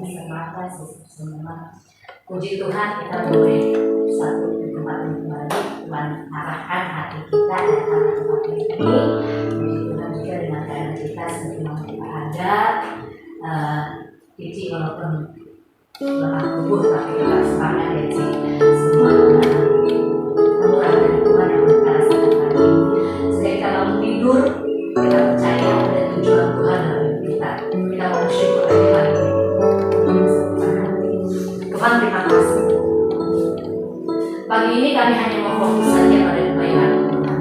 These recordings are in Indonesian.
Terima kasih semua. Puji Tuhan kita boleh satu di tempat yang kembali. Tuhan arahkan hati kita datang ke tempat ini. Puji Tuhan juga dengan keadaan kita semakin kita ada. Cici walaupun lemah tubuh tapi kita semangat ya Cici. Semua kemurahan dari Tuhan yang kita rasakan hari ini. Sehingga kita bangun tidur, kita percaya ada tujuan Tuhan dalam hidup kita. Kita mau bersyukur aja hari ini. Tuhan terima kasih. Pagi ini kami hanya mau fokus saja pada kebaikan Tuhan.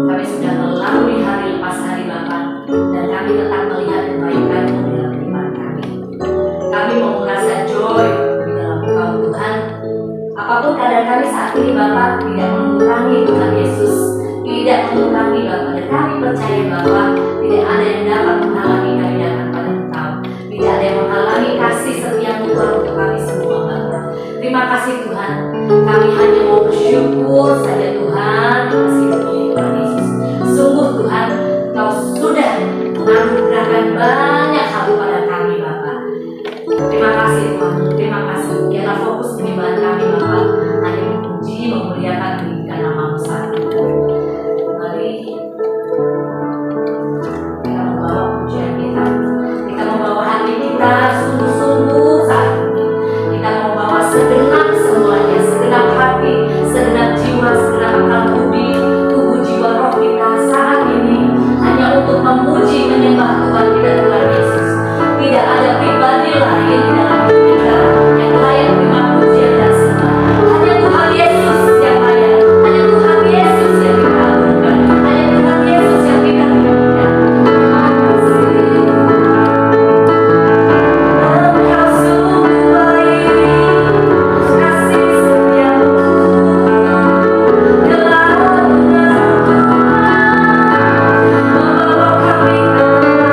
Kami sudah melalui hari lepas hari Bapa dan kami tetap melihat kebaikan-Mu di dalam kehidupan kami. Kami mau merasa joy di dalam Engkau Tuhan. Apapun keadaan kami saat ini Bapa, tidak mengurangi Tuhan Yesus, tidak mengurangi Bapa, dan kami percaya bahwa tidak ada yang dapat menghalangi kami datang pada Engkau. Tidak ada yang menghalangi kasih setia-Mu Tuhan untuk kami semua Bapa. Terima kasih Tuhan. Kami hanya mau bersyukur saja Tuhan. Terima kasih Tuhan Yesus. Sungguh Tuhan, Kau sudah menganugerahkan banyak hal kepada kami Bapa. Terima kasih Tuhan. Terima kasih. Biarlah fokus penyembahan kami Bapa hanya memuji, memuliakan, meninggikan nama-Mu satu. Mari kita membawa pujian kita. Kita membawa hati kita sungguh-sungguh saat ini. Kita membawa segenap semuanya, segenap hati, segenap jiwa, segenap akal budi, tubuh jiwa roh kita saat ini hanya untuk memuji, menyembah Tuhan kita Tuhan Yesus. Tidak ada pribadi lain di dalam hidup kita yang layak terima pujian dan sembah. Hanya Tuhan Yesus yang layak. Hanya Tuhan Yesus yang kita agungkan. Hanya Tuhan Yesus yang kita rindukan. Engkau sungguh baik, kasih setia-Mu telah membawa kami kembali.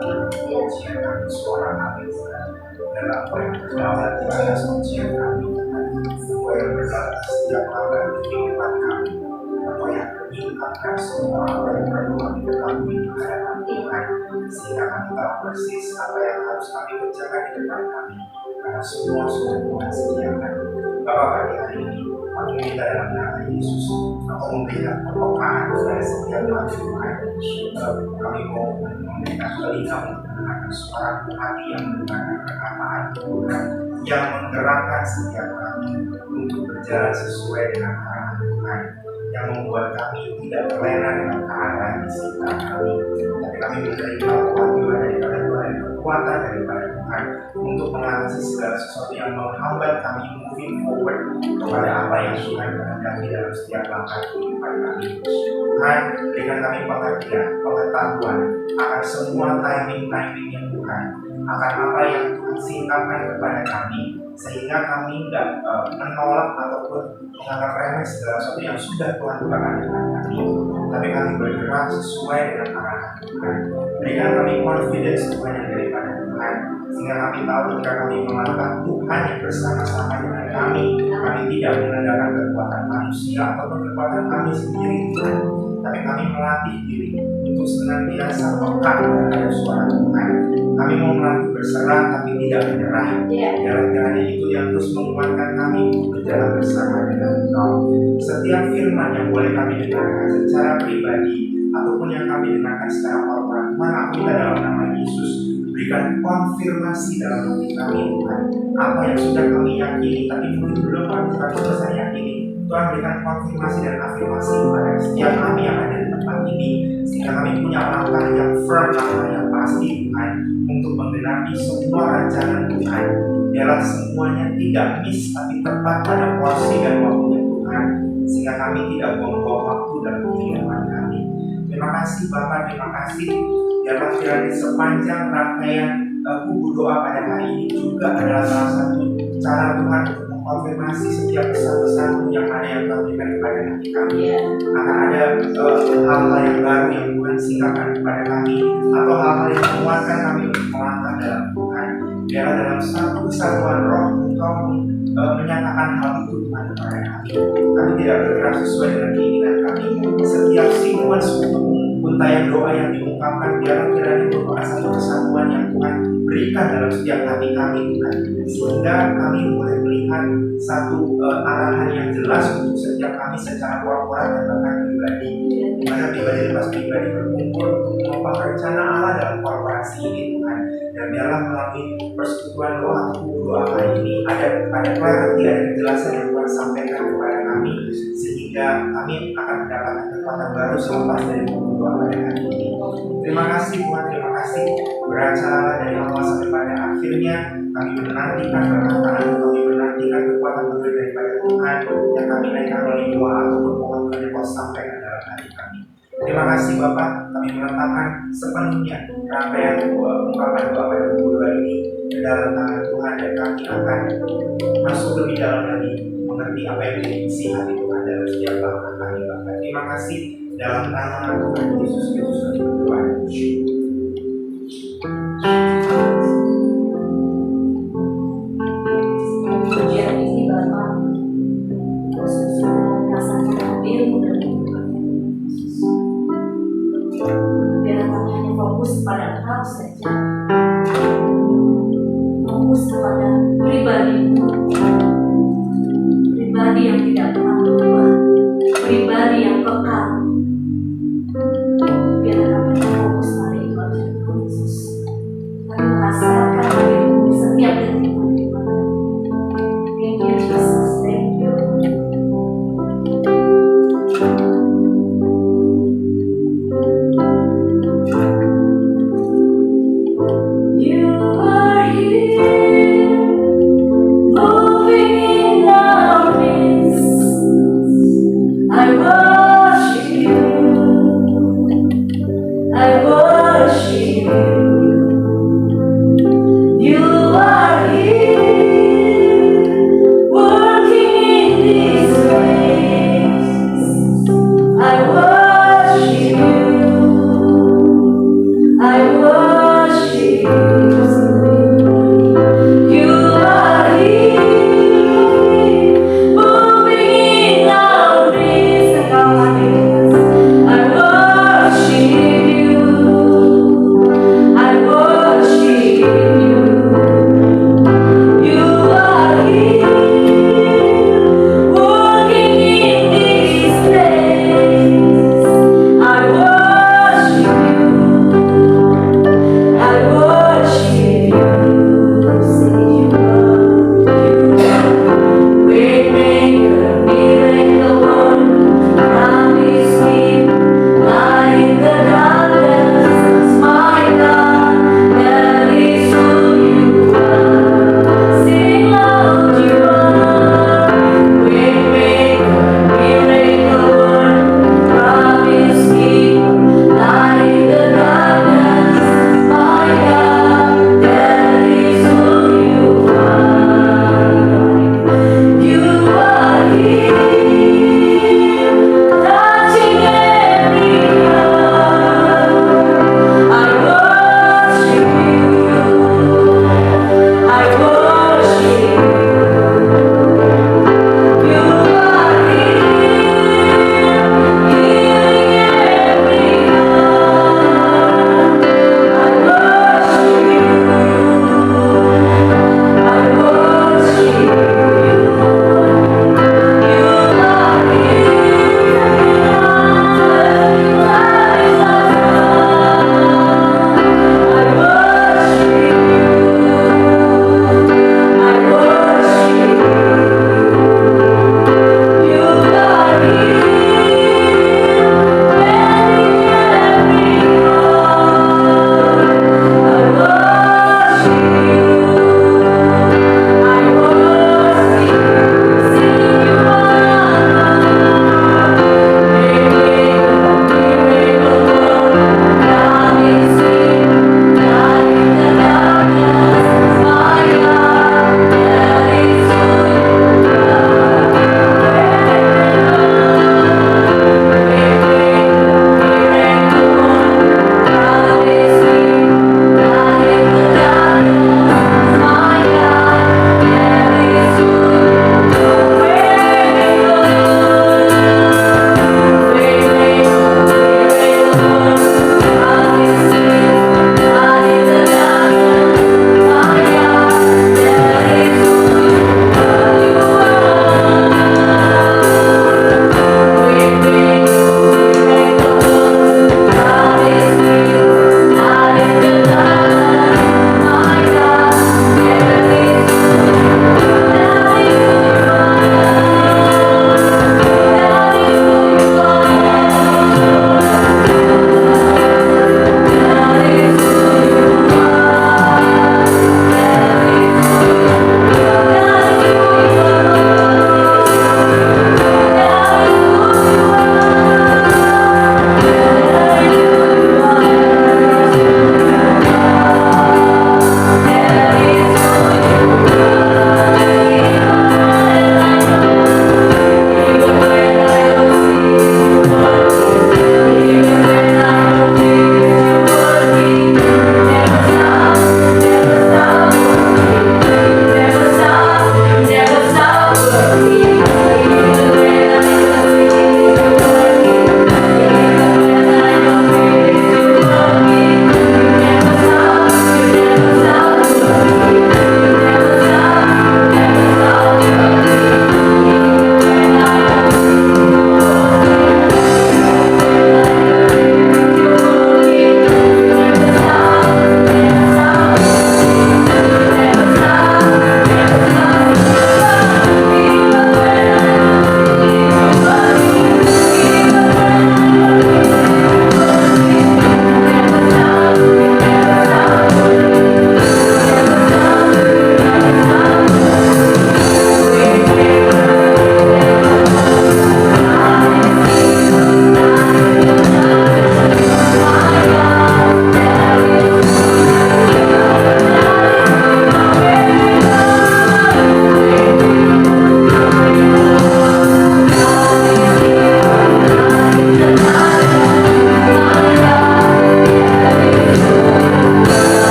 dalam kesucian kami, suara kami Tuhan, dalam apa yang berdaulat di atas ujian kami Tuhan, apa yang berdaulat setiap langkah kehidupan kami, apa yang meningkatkan semua apa yang perlu kami ketahui di hadapan Tuhan, sehingga kami tahu persis apa yang harus kami kerjakan di depan kami, karena semua sudah Tuhan sediakan. Bapak, pagi hari ini kami minta dalam nama Yesus, Engkau memberikan kepekaan kepada setiap kami Tuhan. Kami mau memberikan telinga untuk mendengarkan suara hati yang mendengarkan perkataan Tuhan, yang menggerakkan setiap kami untuk berjalan sesuai dengan arahan Tuhan, yang membuat kami tidak terlena dengan keadaan di sekitar kami, tapi kami menerima kewajiban daripada Tuhan dan kekuatan daripada Tuhan untuk mengatasi segala sesuatu yang menghambat kami moving forward kepada apa yang Tuhan kehendaki dalam setiap langkah kehidupan kami. Tuhan, berikan kami pengertian, pengetahuan akan semua timing-timingnya Tuhan, akan apa yang Tuhan singkapkan kepada kami, sehingga kami tidak menolak ataupun menganggap remeh segala sesuatu yang sudah Tuhan lakukan dengan kami, tapi kami bergerak sesuai dengan arahan Tuhan. Berikan kami confidence Tuhan yang daripada Tuhan, sehingga kami tahu ketika kami melangkah Tuhan yang bersama-sama dengan kami tidak mengandalkan kekuatan manusia ataupun kekuatan kami sendiri Tuhan, tapi kami melatih diri untuk senantiasa peka terhadap suara Tuhan. Kami mau melatih berserah tapi tidak menyerah. Dalam jalan itu yang terus menguatkan kami untuk berjalan bersama dengan Engkau. Setiap firman yang boleh kami dengarkan secara pribadi ataupun yang kami dengarkan secara korporat, Tuhan, aku minta dalam nama Yesus, berikan konfirmasi dalam hati kami Tuhan. Apa yang sudah kami yakini tapi mungkin belum kami selesai yakini, Tuhan berikan konfirmasi dan afirmasi kepada setiap kami yang ada di tempat ini, sehingga kami punya langkah yang firm, langkah yang pasti Tuhan, untuk menggenapi semua rancangan Tuhan. Biarlah semuanya tidak miss tapi tepat pada porsi dan waktunya Tuhan, sehingga kami tidak buang-buang waktu dalam kehidupan kami. Terima kasih Bapak, terima kasih. Biarlah kiranya sepanjang rangkaian buku doa pada hari ini juga adalah salah satu cara Tuhan untuk mengkonfirmasi setiap pesan-pesan yang ada yang Tuhan berikan kepada hati kami. Akan ada hal-hal yang baru yang Tuhan singkapkan kepada kami, atau hal-hal yang menguatkan kami untuk melangkah dalam Tuhan. Biarlah dalam satu kesatuan roh Engkau menyatakan hal itu Tuhan kepada kami. Kami tidak bergerak sesuai dengan keinginan kami. Setiap sequence untayan doa yang diungkapkan, biarlah kiranya merupakan satu kesatuan yang Tuhan berikan dalam setiap hati kami Tuhan, sehingga kami boleh melihat satu arahan yang jelas untuk setiap kami secara korporat dan bahkan pribadi, di mana pribadi lepas pribadi berkumpul untuk mengubah rencana Allah dalam korporasi ini Tuhan. Dan biarlah melalui persekutuan doa atau doa hari ini ada clarity, ada kejelasan yang Tuhan sampaikan kepada kami, sehingga kami akan mendapatkan kekuatan baru selepas dari buku doa pada hari ini. Terima kasih Tuhan, terima kasih. Beracara dari awal sampai pada akhirnya kami menantikan perkataan, kami menantikan kekuatan baru daripada Tuhan yang kami naikkan melalui doa ataupun pengakuan yang Kau sampaikan dalam hati kami. Terima kasih Bapak, kami meletakkan sepenuhnya rangkaian ungkapan doa pada buku doa ini ke dalam tangan Tuhan, dan kami akan masuk lebih dalam lagi mengerti apa yang menjadi isi hati Tuhan dalam setiap langkah kami Bapak. Terima kasih, dalam nama Tuhan Yesus Kristus kami berdoa. Pujian ini Bapak, khususnya rasakan hadirmu dan biar kami hanya fokus pada Engkau saja, fokus kepada pribadi yang tidak pernah berubah, pribadi yang kekal. Biar kami fokus pada itu aja Tuhan Yesus. Kami merasakan hadirmu di setiap detik kehidupan. Thank you Jesus, thank you. You are here, moving in our midst. I worship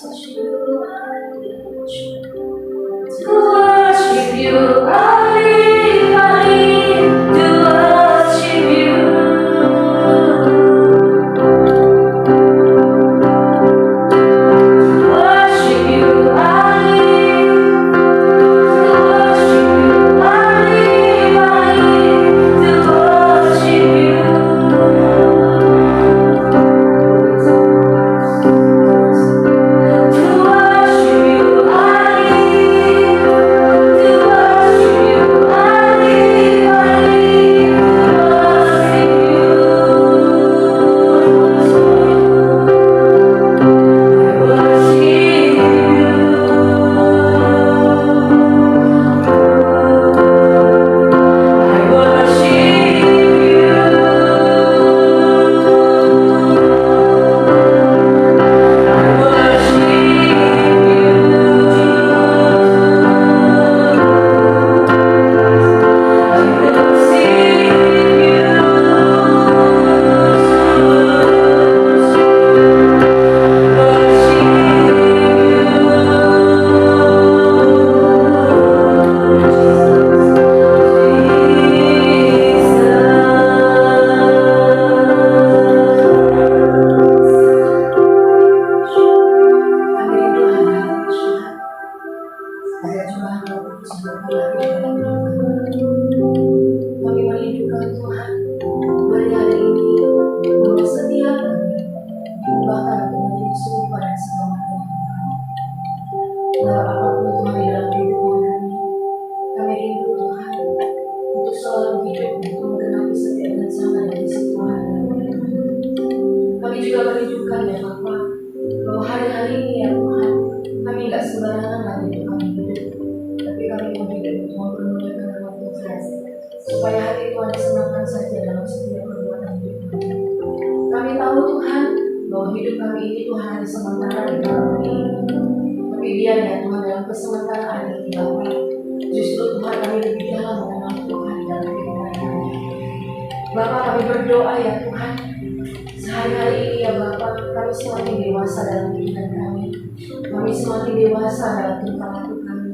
worship you, I live to worship you. Worship you, I live to worship you, I live to worship you. To worship you, I live to worship you, I live to worship you. I Kami merindukan Tuhan pada hari ini bahwa setiap kami diubahkan untuk menjadi serupa dan sama Tuhan. Dalam apapun Tuhan di dalam kehidupan kami rindu Tuhan untuk selalu hidup untuk mengenali setiap rencana dan visi Tuhan dalam hidup kami. Kami juga merindukan ya Bapa bahwa hari-hari ini ya Tuhan kami tidak sembarangan lagi untuk kami hidup, tapi kami mau hidup untuk mempermuliakan nama Tuhan, supaya hati Tuhan disenangkan saja dalam setiap perbuatan hidup kami. Kami tahu Tuhan bahwa hidup kami ini Tuhan hanya sementara di dalam dunia ini. Tapi biar ya Tuhan dalam kesementaraan ini Bapa, justru Tuhan kami lebih dalam mengenal Tuhan dalam kehidupan kami. Bapa kami berdoa ya Tuhan, sehari-hari ini ya Bapa kami semakin dewasa dalam kehidupan kami. Kami semakin dewasa dalam tingkah laku kami.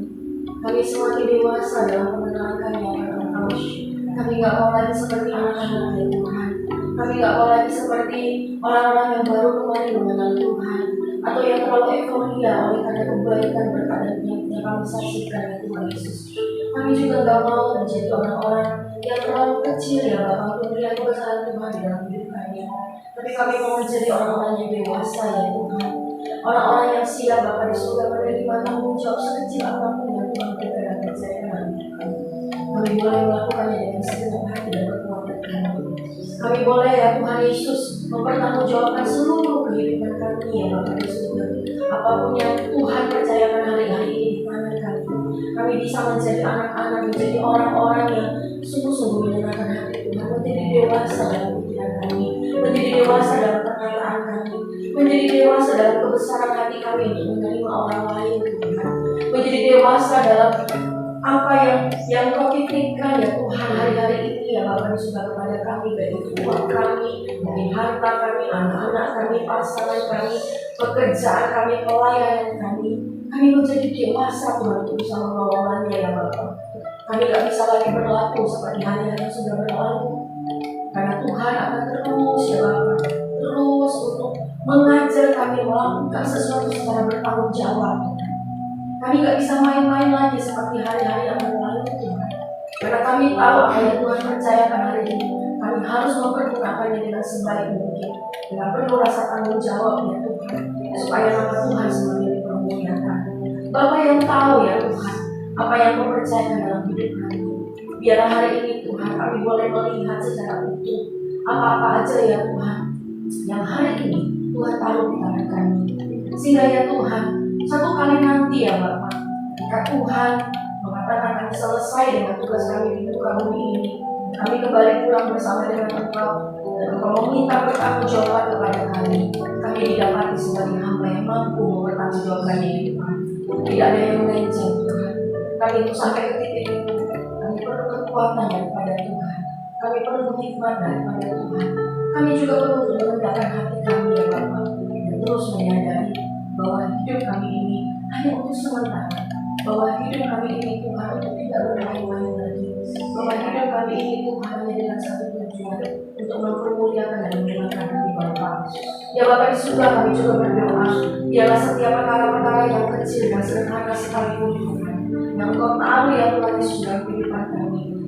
Kami semakin dewasa dalam pengenalan kami akan Engkau. Kami nggak mau lagi seperti anak-anak ya Tuhan. Kami nggak mau lagi seperti orang-orang yang baru kemarin mengenal Tuhan, atau yang terlalu euforia oleh karena kebaikan berkat dan yang kami saksikan ya Tuhan Yesus. Kami juga nggak mau menjadi orang-orang yang terlalu kecil ya Bapak untuk melihat kebesaran Tuhan di dalam hidup kami. Tapi kami mau menjadi orang-orang yang dewasa ya Tuhan. Orang-orang yang siap Bapak di surga menerima tanggung jawab sekecil apapun yang Tuhan berikan dan percayakan dalam hidup kami. Kami boleh melakukannya dengan segenap hati dan kekuatan kami. Kami boleh ya Tuhan Yesus mempertanggungjawabkan seluruh kehidupan kami ya Bapak di surga. Apapun yang Tuhan percayakan hari-hari ini di tangan kami, kami bisa menjadi anak-anak, menjadi orang-orang yang sungguh-sungguh menyenangkan hati Tuhan, menjadi dewasa dalam pikiran kami, menjadi dewasa dalam perkataan kami, menjadi dewasa dalam kebesaran hati kami untuk menerima orang lain Tuhan, menjadi dewasa dalam apa yang Kau titipkan ya Tuhan hari-hari ini ya Bapak di surga kepada kami, baik itu uang kami, mungkin harta kami, anak-anak kami, pasangan kami, pekerjaan kami, pelayanan kami. Kami menjadi dewasa Tuhan untuk bisa mengelolanya ya Bapak. Kami gak bisa lagi berlaku seperti hari-hari yang sudah berlalu, karena Tuhan akan terus ya Bapak, terus untuk mengajar kami melakukan sesuatu secara bertanggung jawab. Kami gak bisa main-main lagi seperti hari-hari yang berlalu Tuhan, karena kami tahu apa yang Tuhan percayakan hari ini. Kami harus mempergunakannya dengan sebaik mungkin, dengan penuh rasa tanggung jawab ya Tuhan, supaya nama Tuhan semakin dipermuliakan. Bapa yang tahu ya Tuhan apa yang Kau percayakan dalam hidup kami. Biarlah hari ini Tuhan kami boleh melihat secara utuh apa-apa aja ya Tuhan yang hari ini Tuhan taruh di tangan kami, sehingga ya Tuhan satu kali nanti ya Bapak, jika Tuhan mengatakan kami selesai dengan tugas kami di muka bumi ini, kami kembali pulang bersama dengan Engkau, dan Engkau meminta pertanggungjawaban kepada kami. Kami didapati sebagai hamba yang mampu mempertanggungjawabkannya di depan. Tidak ada yang melenceng Tuhan. Kami itu sampai ke titik itu, kami perlu kekuatan daripada Tuhan. Kami perlu hikmat daripada Tuhan. Kami juga perlu untuk merendahkan hati kami ya Bapak, dan terus menyadari bahwa hidup kami ini Tuhan untuk tidak bermain-main lagi. Bahwa hidup kami ini Tuhan hanya dengan satu tujuan, untuk mempermuliakan dan menyenangkan hati Bapa. Ya Bapa di surga, kami juga berdoa, biarlah setiap perkara-perkara yang kecil dan sederhana sekalipun Tuhan, yang Engkau tahu ya Tuhan di surga kehidupan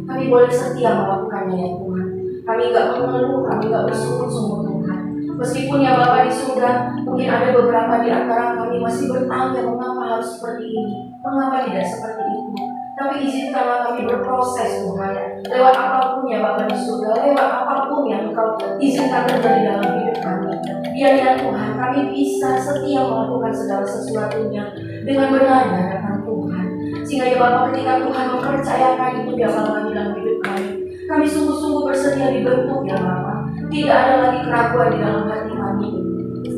kami boleh setia melakukannya ya Tuhan. Kami enggak mengeluh, kami enggak bersungut-sungut Tuhan. Meskipun ya Bapa di surga, mungkin ada beberapa di antara kami masih bertanya mengapa harus seperti ini, mengapa tidak seperti itu. Tapi izinkanlah kami berproses Tuhan, lewat apapun ya Bapa di surga, lewat apapun yang Engkau izinkan terjadi dalam hidup kami. Biar ya Tuhan, kami bisa setia melakukan segala sesuatunya dengan benar di hadapan Tuhan. Sehingga ya Bapa, ketika Tuhan mempercayakan itu di dalam hidup kami sungguh-sungguh bersedia dibentuk ya Bapa. Tidak ada lagi keraguan di dalam hati kami.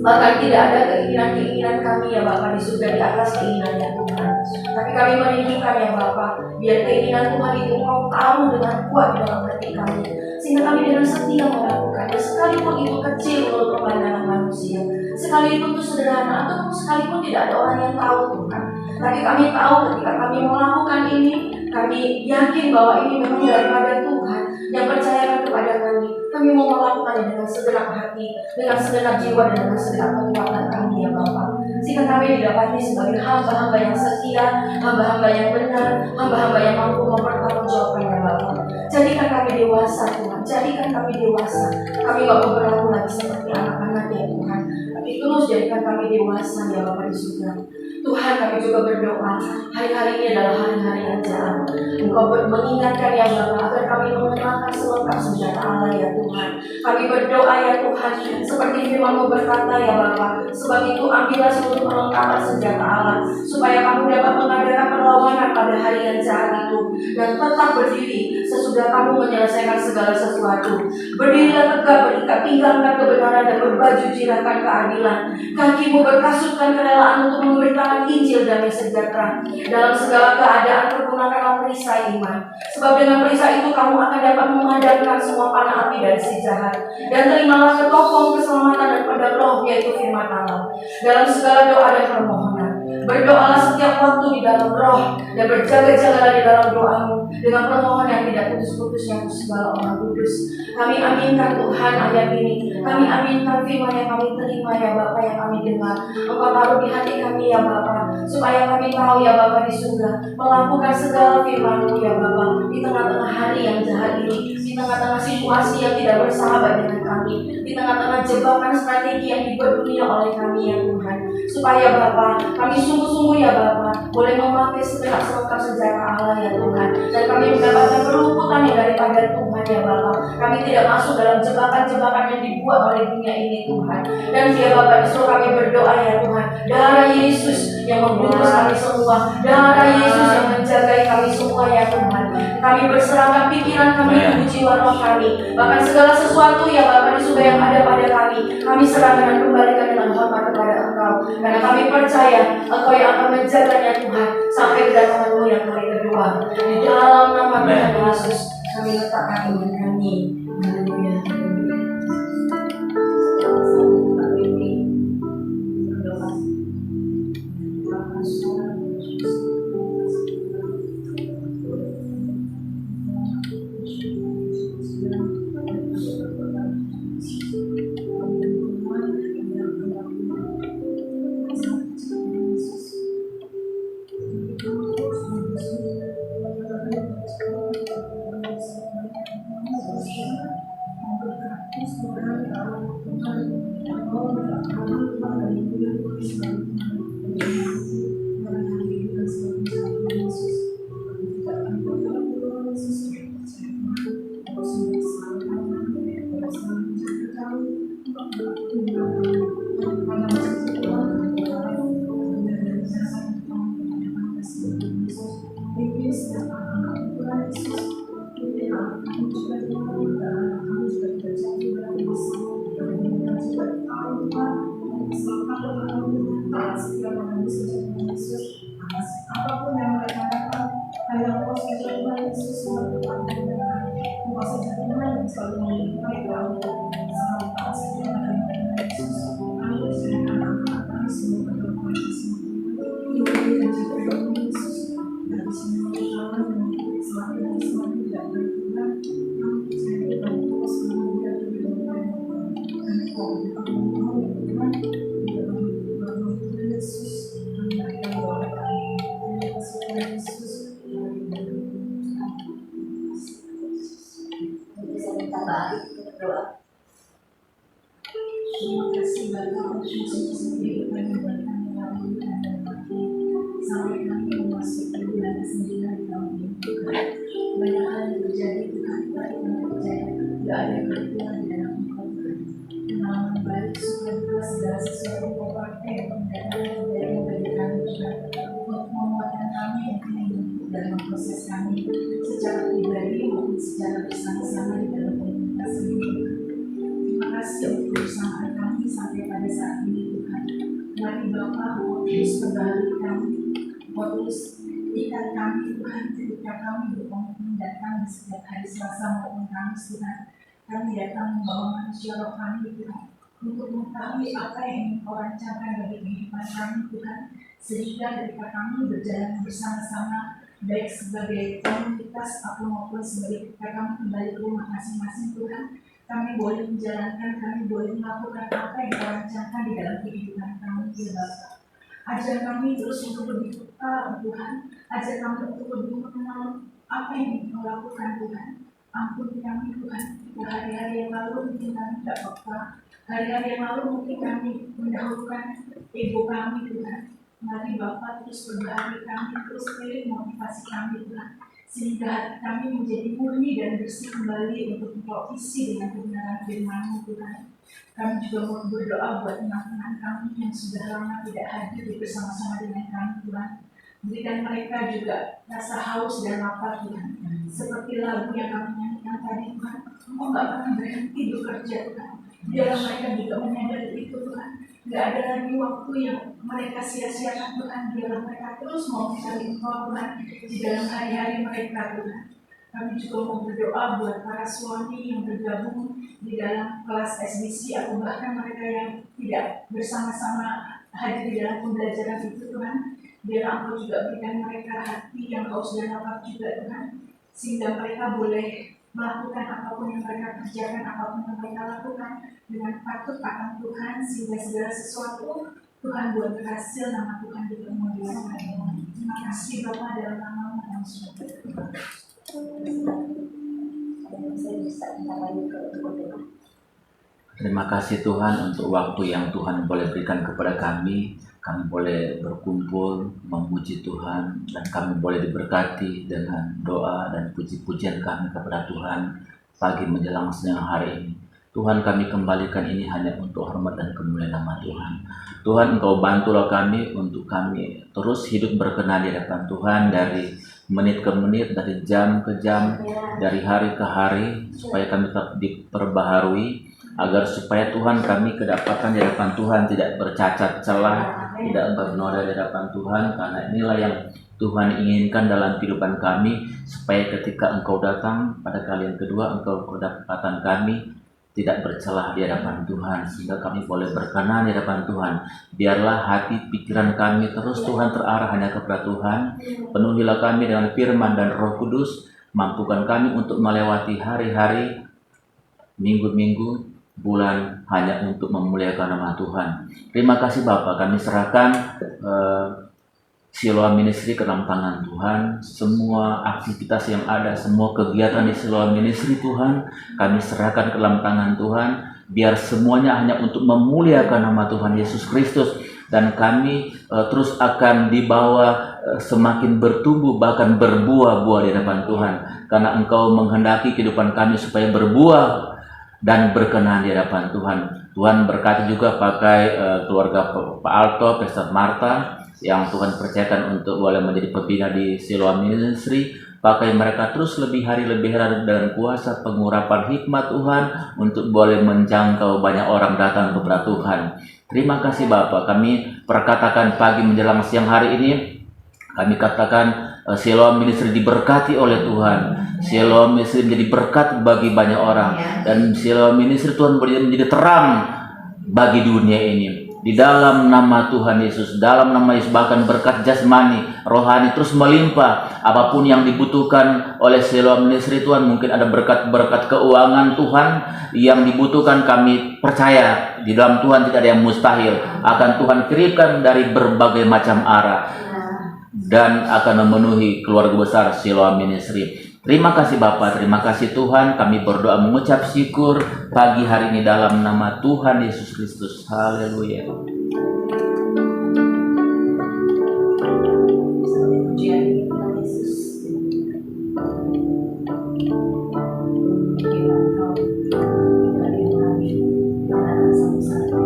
Bahkan tidak ada keinginan-keinginan kami ya Bapa di surga di atas keinginan ya Tuhan. Tapi kami merindukan ya Bapa, biar keinginan Tuhan itu Engkau tahu dengan kuat di dalam hati kami. Sehingga kami dengan setia melakukannya, sekalipun itu kecil menurut pandangan manusia, sekalipun itu sederhana, ataupun sekalipun tidak ada orang yang tahu Tuhan. Tapi kami tahu ketika kami melakukan ini, kami yakin bahwa ini memang daripada Tuhan yang percayakan kepada kami. Kami mau melakukannya dengan segenap hati, dengan segenap jiwa, dan dengan segenap kekuatan kami ya Bapa. Sehingga kami didapati sebagai hamba-hamba yang setia, hamba-hamba yang benar, hamba-hamba yang mampu mempertanggungjawabkan ya Bapa. Jadikan kami dewasa Tuhan, jadikan kami dewasa. Kami gak mau berlaku lagi seperti anak-anak ya Tuhan, tapi terus jadikan kami dewasa ya Bapa di surga. Tuhan, kami juga berdoa, hari-hari ini adalah hari-hari yang jahat. Engkau mengingatkan ya Bapa, agar kami mengenakan selengkap senjata Allah ya Tuhan. Kami berdoa ya Tuhan, seperti firman-Mu berkata ya Bapa, sebab itu ambillah seluruh perlengkapan senjata Allah, supaya kamu dapat mengadakan perlawanan pada hari yang jahat itu, dan tetap berdiri sesudah kamu menyelesaikan segala sesuatu. Berdirilah tegak, berikat pinggangkan kebenaran dan berbaju jirakan keadilan. Kakimu berkasutkan kerelaan untuk memberitakan Injil damai sejahtera. Dalam segala keadaan pergunakanlah perisai iman, sebab dengan perisai itu kamu akan dapat memadamkan semua panah api dari si jahat. Dan terimalah ketopong keselamatan dan pedang roh, yaitu firman Allah. Dalam segala doa dan permohonan, berdoalah setiap waktu di dalam roh, dan berjaga-jagalah di dalam doamu dengan permohonan yang tidak putus-putusnya untuk segala orang kudus. Kami aminkan Tuhan ayat ini. Kami aminkan firman yang kami terima ya Bapa, yang kami dengar. Engkau taruh di hati kami ya Bapa, supaya kami tahu ya Bapa di surga, melakukan segala firman-Mu ya Bapa, di tengah-tengah hari yang jahat ini, di tengah-tengah situasi yang tidak bersahabat dengan kami, di tengah-tengah jebakan strategi yang dibuat dunia oleh kami ya Tuhan. Supaya Bapa, kami sungguh-sungguh ya Bapa, boleh memakai segenap selengkap senjata Allah ya Tuhan, dan kami mendapatkan perlupaan yang daripada Tuhan ya Bapa. Kami tidak masuk dalam jebakan-jebakan yang dibuat oleh dunia ini Tuhan. Dan ya Bapa, disuruh kami berdoa ya Tuhan, darah Yesus yang membungkus kami semua, darah Yesus yang menjagai kami semua ya Tuhan. Kami berserahkan pikiran kami, tubuh, jiwa, roh kami, bahkan segala sesuatu ya Bapa di surga yang ada pada kami serahkan dan kembalikan dengan hormat kepada Engkau, karena kami percaya Engkau yang akan menjaganya Tuhan sampai kedatangan-Mu yang kali kedua. Di dalam nama Tuhan Yesus kami letakkan iman kami. Haleluya. Apapun yang mereka katakan, hanya kuasa Tuhan Yesus kuasa Tuhan yang selalu melindungi dalam selalu kasih dan Yesus. Kami berserahkan kami semua kepada Tuhan Yesus. Ini dan juga Yesus. sesuatu Bapak yang mendatangkan dari bagi kami juga untuk menguatkan kami dalam proses kami secara pribadi maupun secara bersama-sama di dalam komunitas ini. Terima kasih untuk kebersamaan kami sampai pada saat ini Tuhan. Mari Bapak terus membantu kami, terus ikat kami Tuhan ketika kami berkomitmen datang di setiap hari Selasa maupun Kamis Tuhan. Kami datang membawa manusia rohani Tuhan untuk mengetahui apa yang ingin Kau rancangkan bagi kehidupan kami Tuhan, sehingga ketika kami berjalan bersama-sama baik sebagai komunitas maupun sebagai ketika kami kembali ke rumah masing-masing Tuhan, kami boleh menjalankan, kami boleh melakukan apa yang Kau rancangkan di dalam kehidupan kami ya Bapa. Ajar kami terus untuk lebih peka Tuhan, ajar kami untuk lebih mengenal apa yang ingin Kau lakukan Tuhan. Ampuni kami Tuhan, hari-hari yang lalu mungkin kami tidak peka, hari-hari yang lalu mungkin kami mendahulukan ego kami Tuhan. Mari Bapa terus berbahagi kami, terus pilih motivasi kami Tuhan, sehingga hati kami menjadi murni dan bersih kembali untuk Engkau isi dengan kebenaran firman-Mu Tuhan. Kami juga mau berdoa buat teman-teman kami yang sudah lama tidak hadir bersama-sama dengan kami Tuhan. Berikan mereka juga rasa haus dan lapar Tuhan. Seperti lagu yang kami nyanyikan tadi Tuhan, Engkau gak pernah berhenti bekerja Tuhan. Biarlah mereka juga menyadari itu Tuhan. Gak ada lagi waktu yang mereka sia-siakan Tuhan. Biarlah mereka terus mau mencari Engkau Tuhan di dalam hari-hari mereka Tuhan. Kami juga mau berdoa buat para suami yang bergabung di dalam kelas SBC atau bahkan mereka yang tidak bersama-sama hadir di dalam pembelajaran itu Tuhan. Biar Engkau juga berikan mereka hati yang haus dan lapar juga Tuhan, sehingga mereka boleh melakukan apapun yang mereka kerjakan, apapun yang mereka lakukan dengan patuh akan Tuhan, sehingga segala sesuatu Tuhan buat berhasil, nama Tuhan dipermuliakan. Terima kasih Bapak dalam nama-Mu yang sudah berdoa. Terima kasih Tuhan untuk waktu yang Tuhan boleh berikan kepada kami. Kami boleh berkumpul, memuji Tuhan, dan kami boleh diberkati dengan doa dan puji-pujian kami kepada Tuhan pagi menjelang siang hari ini. Tuhan, kami kembalikan ini hanya untuk hormat dan kemuliaan nama Tuhan. Tuhan, Engkau bantulah kami untuk kami terus hidup berkenan di hadapan Tuhan dari menit ke menit, dari jam ke jam, dari hari ke hari, supaya kami tetap diperbaharui, agar supaya Tuhan kami kedapatan di hadapan Tuhan tidak bercacat celah, tidak bernoda di hadapan Tuhan, karena inilah yang Tuhan inginkan dalam kehidupan kami, supaya ketika Engkau datang pada kali yang kedua, Engkau kedapatan kami tidak bercelah di hadapan Tuhan, sehingga kami boleh berkenan di hadapan Tuhan. Biarlah hati pikiran kami terus Tuhan terarah hanya kepada Tuhan. Penuhilah kami dengan firman dan Roh Kudus, mampukan kami untuk melewati hari-hari, minggu-minggu, bulan hanya untuk memuliakan nama Tuhan. Terima kasih Bapak, kami serahkan Siloam Ministry ke dalam tangan Tuhan. Semua aktivitas yang ada, semua kegiatan di Siloam Ministry Tuhan, kami serahkan ke dalam tangan Tuhan. Biar semuanya hanya untuk memuliakan nama Tuhan Yesus Kristus. Dan kami terus akan dibawa semakin bertumbuh, bahkan berbuah-buah di hadapan Tuhan. Karena Engkau menghendaki kehidupan kami supaya berbuah dan berkenan di hadapan Tuhan. Tuhan berkati juga pakai keluarga Pak Alto, Pastor Marta, yang Tuhan percayakan untuk boleh menjadi pembina di Siloam Ministry. Pakai mereka terus lebih hari dengan kuasa pengurapan hikmat Tuhan untuk boleh menjangkau banyak orang datang kepada Tuhan. Terima kasih Bapak, kami perkatakan pagi menjelang siang hari ini, kami katakan Siloam Ministry diberkati oleh Tuhan. Siloam Ministry menjadi berkat bagi banyak orang, dan Siloam Ministry Tuhan menjadi terang bagi dunia ini. Di dalam nama Tuhan Yesus, dalam nama Yesus, bahkan berkat jasmani, rohani terus melimpah. Apapun yang dibutuhkan oleh Siloam Ministry Tuhan, mungkin ada berkat-berkat keuangan Tuhan yang dibutuhkan, kami percaya di dalam Tuhan tidak ada yang mustahil. Akan Tuhan kirimkan dari berbagai macam arah dan akan memenuhi keluarga besar Siloam Ministry. Terima kasih Bapak, terima kasih Tuhan. Kami berdoa mengucap syukur pagi hari ini dalam nama Tuhan Yesus Kristus. Haleluya. Pujian Tuhan Yesus. Kiranya Engkau kami sama-sama.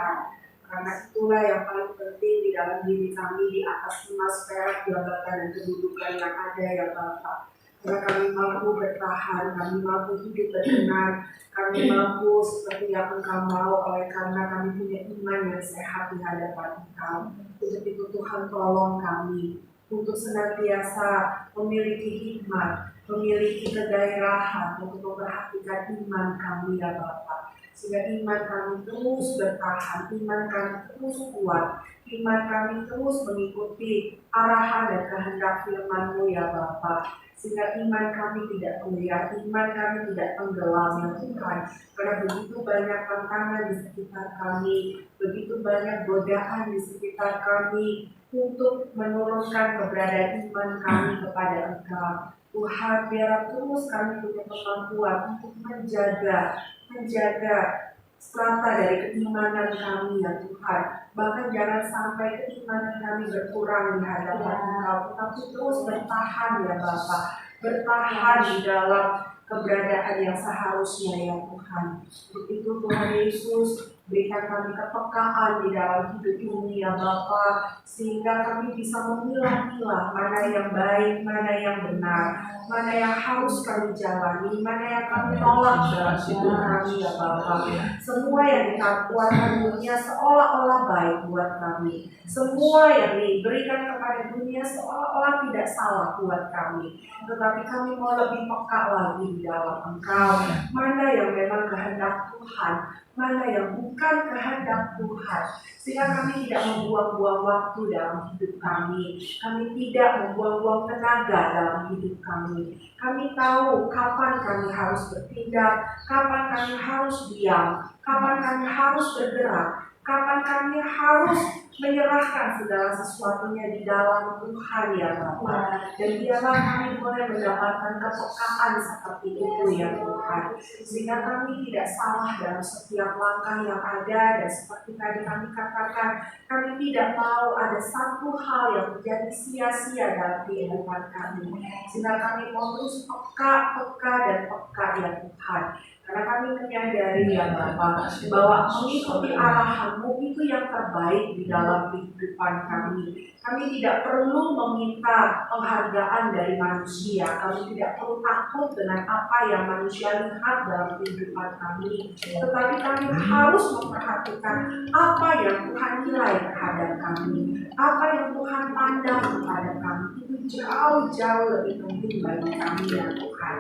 Tuhan. Karena itulah yang paling penting di dalam diri kami di atas emas, perak, jabatan, dan kedudukan yang ada ya Bapa. Karena kami mampu bertahan, kami mampu hidup benar, kami mampu seperti yang Engkau mau oleh karena kami punya iman yang sehat di hadapan Engkau. Untuk itu Tuhan tolong kami untuk senantiasa memiliki hikmat, memiliki kegairahan untuk memperhatikan iman kami ya Bapa. Sehingga iman kami terus bertahan, iman kami terus kuat, iman kami terus mengikuti arahan dan kehendak firman-Mu ya Bapa. Sehingga iman kami tidak goyah, iman kami tidak tenggelam ya Tuhan. Karena begitu banyak tantangan di sekitar kami, begitu banyak godaan di sekitar kami untuk menurunkan keberadaan iman kami kepada Engkau. Tuhan, biar terus kami punya kemampuan untuk menjaga strata dari keimanan kami ya Tuhan. Bahkan jangan sampai keimanan kami berkurang di hadapan Engkau, tetapi terus bertahan ya Bapa, bertahan di dalam keberadaan yang seharusnya ya Tuhan. Untuk itu Tuhan Yesus, berikan kami kepekaan di dalam hidup ini ya Bapa, sehingga kami bisa memilah-milah mana yang baik, mana yang benar, mana yang harus kami jalani, mana yang kami tolak dalam hidup kami ya Bapa. Semua yang ditawarkan dunia seolah-olah baik buat kami, semua yang diberikan kepada dunia seolah-olah tidak salah buat kami, tetapi kami mau lebih peka lagi di dalam Engkau, mana yang memang kehendak Tuhan, mana yang bukan kehendak Tuhan, sehingga kami tidak membuang-buang waktu dalam hidup kami tidak membuang-buang tenaga dalam hidup kami. Kami tahu kapan kami harus bertindak, kapan kami harus diam, kapan kami harus bergerak, kapan kami harus menyerahkan segala sesuatunya di dalam Tuhan ya Bapa. Dan biarlah kami boleh mendapatkan kepekaan seperti itu ya Tuhan, sehingga kami tidak salah dalam setiap langkah yang ada. Dan seperti tadi kami katakan, kami tidak mau ada satu hal yang menjadi sia-sia dalam kehidupan kami, sehingga kami mau terus peka ya Tuhan. Karena kami menyadari ya Bapa, bahwa mengikuti arahan-Mu itu yang terbaik di dalam kehidupan kami. Kami tidak perlu meminta penghargaan dari manusia. Kami tidak perlu takut dengan apa yang manusia lihat dalam kehidupan kami. Tetapi kami harus memperhatikan apa yang Tuhan nilai terhadap kami, apa yang Tuhan pandang kepada kami. Itu jauh-jauh lebih penting bagi kami ya Tuhan.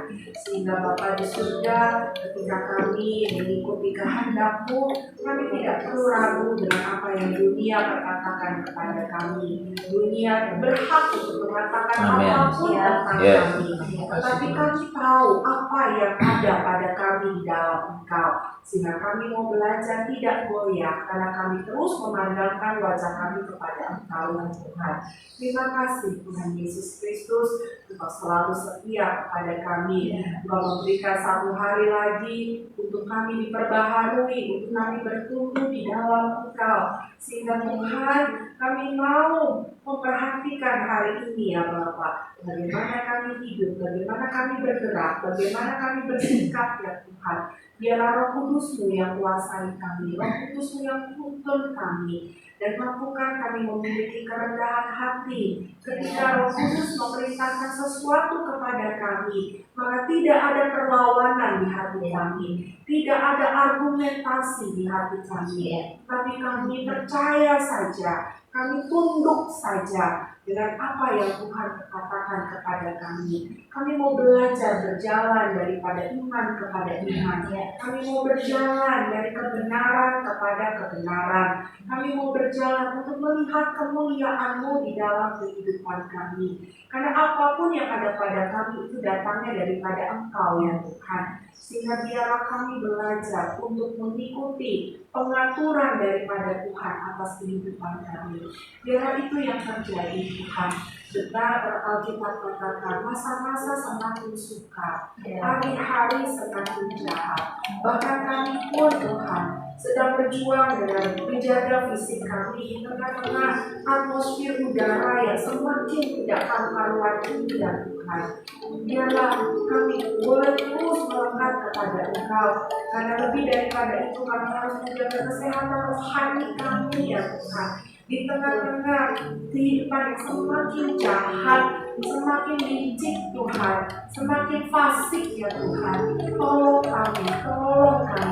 Sehingga Bapa di surga, ketika kami mengikuti kehendak-Mu, kami tidak perlu ragu dengan apa yang dunia berkatakan kepada kami. Dunia berhak untuk mengatakan apapun tentang kami, tetapi kami tahu apa yang ada pada kami di dalam Engkau, sehingga kami mau belajar tidak goyah, karena kami terus memandangkan wajah kami kepada Engkau ya Tuhan. Terima kasih Tuhan Yesus Kristus, Engkau selalu setia kepada kami. Engkau memberikan satu hari lagi untuk kami diperbaharui, untuk kami bertumbuh di dalam Engkau, sehingga Tuhan kami mau memperhatikan hari ini ya Bapak, bagaimana kami hidup, bagaimana kami bergerak, bagaimana kami bersikap ya Tuhan. Biarlah Roh Kudus-Mu yang kuasai kami, Roh Kudus-Mu yang tuntun kami, dan mampukan kami memiliki kerendahan hati ketika Roh Kudus memerintahkan sesuatu kepada kami, maka tidak ada perlawanan di hati kami, tidak ada argumentasi di hati kami, tapi kami percaya saja, kami tunduk saja dengan apa yang Tuhan katakan kepada kami. Kami mau belajar berjalan daripada iman kepada iman. Kami mau berjalan dari kebenaran kepada kebenaran. Kami mau berjalan untuk melihat kemuliaan-Mu di dalam kehidupan kami. Karena apapun yang ada pada kami itu datangnya daripada Engkau ya Tuhan. Sehingga biarlah kami belajar untuk mengikuti pengaturan daripada Tuhan atas kehidupan kami. Biarlah itu yang terjadi Tuhan. Benar Alkitab katakan masa-masa semakin suka, hari-hari semakin jahat. Bahkan kami pun Tuhan sedang berjuang dengan menjaga fisik kami di tengah-tengah atmosfer udara yang semakin tidak karu-karuan ini ya Tuhan. Biarlah kami boleh terus melekat kepada Engkau, karena lebih daripada itu kami harus menjaga kesehatan rohani kami ya Tuhan. Di tengah-tengah kehidupan yang semakin jahat, semakin licik Tuhan, semakin fasik ya Tuhan. Tolong kami Tuhan.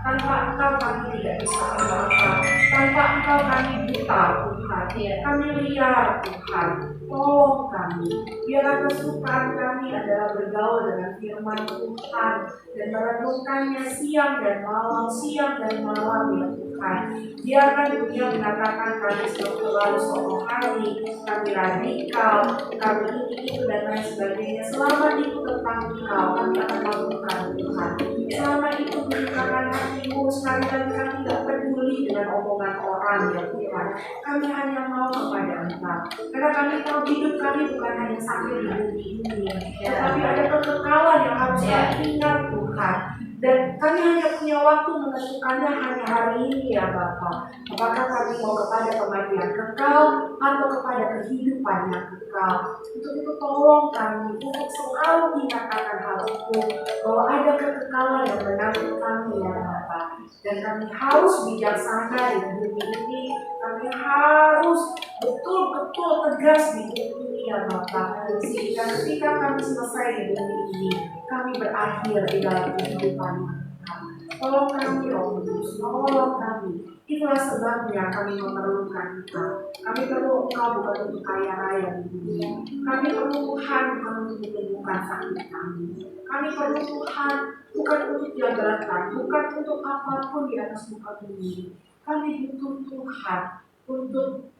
Tanpa Engkau kami tidak bisa apa-apa. Tanpa Engkau kami buta Tuhan. Kami liar Tuhan. Tolong kami. Biarlah kesukaan kami adalah bergaul dengan firman Tuhan dan merenungkannya siang dan malam ya Tuhan. Biarkan dunia mengatakan kami selalu rohani, kami radikal, kami ini itu dan lain sebagainya. Selama itu tentang Engkau, kami akan melakukan Tuhan. Selama itu bukan hatimu, sekali-kali kami tidak peduli dengan omongan orang ya Tuhan. Kami hanya mau kepada Engkau. Karena kami tahu hidup kami bukan hanya sampai di bumi ini, tetapi ada kekekalan yang harus kami ingat Tuhan. Dan kami hanya punya waktu menentukannya hanya hari ini ya Bapa. Apakah kami mau kepada kematian kekal atau kepada kehidupan yang kekal? Untuk itu tolong kami untuk selalu ingatkan hal itu, bahwa ada kekekalan yang menanti kami ya Bapa. Dan kami harus bijaksana di bumi ini. Kami harus betul-betul tegas di bumi ini ya Bapa. Sehingga ketika kami selesai di bumi ini, kami berakhir di dalam kehidupan kami. Tolong kami Roh Kudus, tolong kami. Itulah sebabnya kami memerlukan Engkau. Kami perlu Engkau bukan untuk kaya raya di dunia. Kami perlu Tuhan bukan untuk menyembuhkan sakit kami. Kami perlu Tuhan bukan untuk jabatan, bukan untuk apapun di atas muka bumi. Kami butuh Tuhan untuk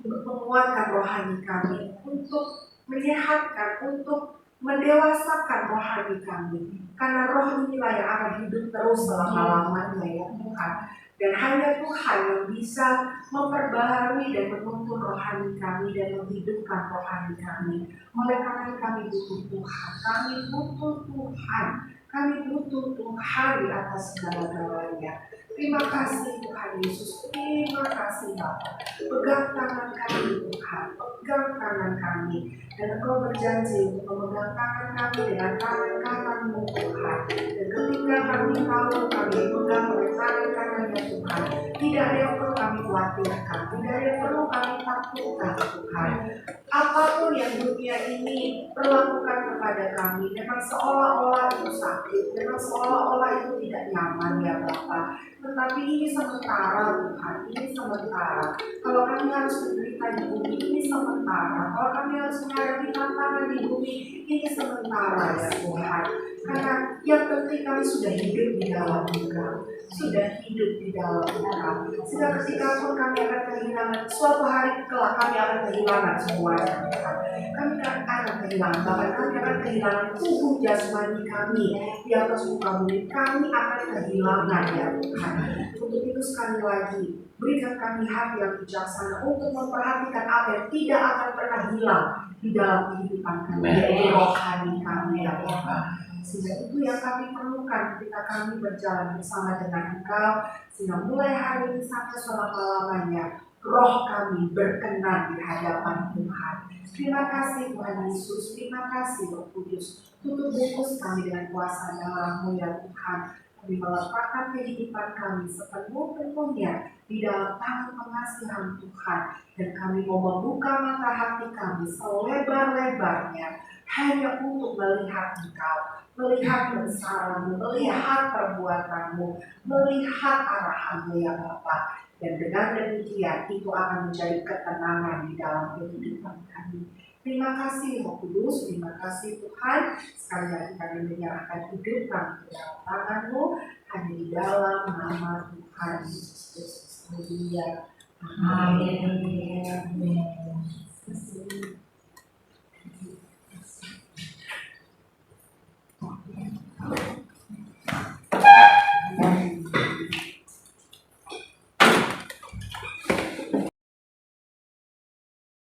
menguatkan rohani kami, untuk menyehatkan, untuk mendewasakan rohani kami. Karena roh inilah yang akan hidup terus selama-lamanya ya Tuhan. Dan hanya Tuhan yang bisa memperbaharui dan menuntun rohani kami dan menghidupkan rohani kami. Oleh karena kami butuh Tuhan. Kami butuh Tuhan. Kami butuh Tuhan di atas segala-galanya. Terima kasih Tuhan Yesus. Terima kasih Bapa. Pegang tangan kami Tuhan. Pegang tangan kami. Dan Engkau berjanji untuk memegang tangan kami dengan tangan kanan-Mu Tuhan. Dan ketika kami tahu kami pegang oleh tangan kanannya Tuhan, tidak ada yang perlu kami khawatirkan, tidak ada yang perlu kami takutkan Tuhan. Apapun yang dunia ini perlakukan kepada kami, memang seolah-olah itu sakit, memang seolah-olah itu tidak nyaman ya Bapak. Tetapi ini sementara Tuhan, ini sementara. Kalau kami harus menderita di bumi, ini sementara. Kalau kami harus menghadapi tantangan di bumi, ini sementara ya Tuhan. Karena yang penting kami sudah hidup di dalam Engkau, sudah hidup di dalam Engkau. Sehingga ketika pun kami akan kehilangan, suatu hari kelak kami akan kehilangan semuanya. Kami akan kehilangan, bahkan kami akan kehilangan tubuh jasmani kami di atas muka bumi. Kami akan kehilangan ya Tuhan. Untuk itu sekali lagi, berikan kami hati yang bijaksana untuk memperhatikan apa yang tidak akan pernah hilang di dalam kehidupan kami, yaitu rohani kami ya Tuhan. Sehingga itu yang kami perlukan ketika kami berjalan bersama dengan Engkau, sehingga mulai hari ini sampai selama-lamanya roh kami berkenan di hadapan Tuhan. Terima kasih Tuhan Yesus, terima kasih Roh Kudus. Tutup bungkus kami dengan kuasa darah-Mu ya Tuhan. Kami meletakkan kehidupan kami sepenuh-penuhnya di dalam tangan pengasihan Tuhan. Dan kami mau membuka mata hati kami selebar-lebarnya hanya untuk melihat Engkau, melihat kebesaran-Mu, melihat perbuatan-Mu, melihat arahan-Mu ya Bapa. Dan dengan demikian itu akan menjadi ketenangan di dalam kehidupan kami. Terima kasih Roh Kudus, terima kasih Tuhan. Sekali lagi kami menyerahkan hidup kami ke dalam tangan-Mu, hanya di dalam nama Tuhan Yesus Kristus. Haleluya. Amin.